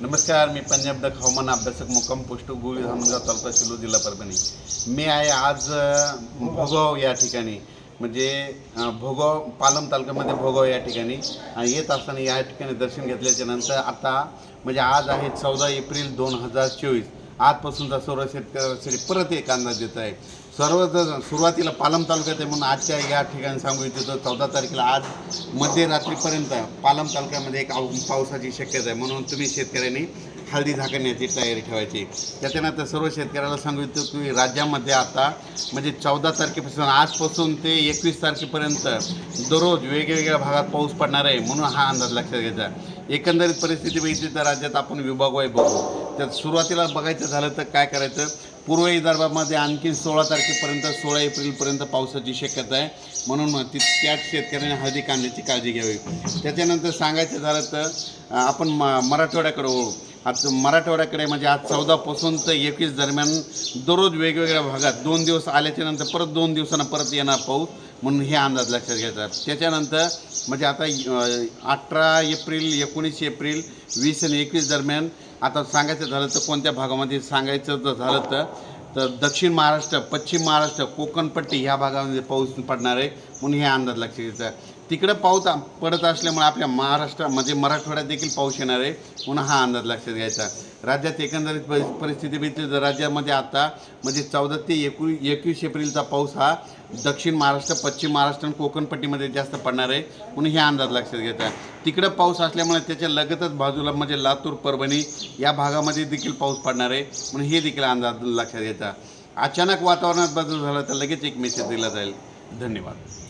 नमस्कार, मी पंजाब डक हवामान अभ्यासक मुक्काम पोस्ट गोळी धामणगाव तालुका शिलो जिल्हा परभणी. मी आहे आज भोगाव या ठिकाणी, म्हणजे भोगाव पालम तालुक्यामध्ये भोगाव या ठिकाणी येत असताना या ठिकाणी दर्शन घेतल्याच्या नंतर आता म्हणजे आज आहे 14 एप्रिल 2024. आजपासूनचा सर्व शेतकऱ्यांसाठी परत एक अंदाज देत आहे. सुरुवातीला पालम तालुक्यात आहे म्हणून आजच्या या ठिकाणी सांगू इच्छितो 14 तारखेला आज मध्यरात्रीपर्यंत पालम तालुक्यामध्ये एक पावसाची शक्यता आहे. म्हणून तुम्ही शेतकऱ्यांनी हळदी झाकण्याची तयारी ठेवायची. त्याच्यानंतर सर्व शेतकऱ्याला सांगू इच्छितो की राज्यामध्ये आता म्हणजे 14 तारखेपासून आजपासून ते 21 तारखेपर्यंत दररोज वेगवेगळ्या भागात पाऊस पडणार आहे. म्हणून हा अंदाज लक्षात घ्यायचा. एकंदरीत परिस्थिती बघितली तर राज्यात आपण विभागवार बघू. तर सुरुवातीला बघायचं झालं तर काय करायचं, पूर्व विदर्भामध्ये आणखी 16 तारखेपर्यंत 16 एप्रिलपर्यंत पावसाची शक्यता आहे. म्हणून त्याच शेतकऱ्यांनी हळदी काढण्याची काळजी घ्यावी. त्याच्यानंतर सांगायचं झालं तर आपण मराठवाड्याकडे वळू. आज मराठवाड्याकडे म्हणजे आज 14 पासून तर 21 दरम्यान दररोज वेगवेगळ्या भागात 2 दिवस आल्याच्या नंतर परत 2 दिवसांना परत येणार पाऊस. म्हणून हे अंदाज लक्षात घ्यायचा. त्याच्यानंतर म्हणजे आता 18 एप्रिल 19 एप्रिल 20 आणि 21 दरम्यान आता सांगायचं झालं तर कोणत्या भागामध्ये सांगायचं झालं तर दक्षिण महाराष्ट्र, पश्चिम महाराष्ट्र, कोकणपट्टी ह्या भागामध्ये पाऊस पडणार आहे. म्हणून हे अंदाज लक्षात घ्यायचा. तिकडं पाऊस पडत असल्यामुळे आपल्या महाराष्ट्रामध्ये मराठवाड्यात देखील पाऊस येणार आहे. म्हणून हा अंदाज लक्षात घ्यायचा. राज्यात एकंदरीत परिस्थिती बघितली तर राज्यामध्ये आता म्हणजे 14 ते 21 एप्रिलचा पाऊस हा दक्षिण महाराष्ट्र, पश्चिम महाराष्ट्र आणि कोकणपट्टीमध्ये जास्त पडणार आहे. म्हणून हे अंदाज लक्षात घ्यायचा. तिकडं पाऊस असल्यामुळे त्याच्या लगतच बाजूला म्हणजे लातूर, परभणी या भागामध्ये देखील पाऊस पडणार आहे. म्हणून हे देखील अंदाज लक्षात घ्यायचा. अचानक वातावरणात बदल झाला तर लगेच एक मेसेज दिला जाईल. धन्यवाद.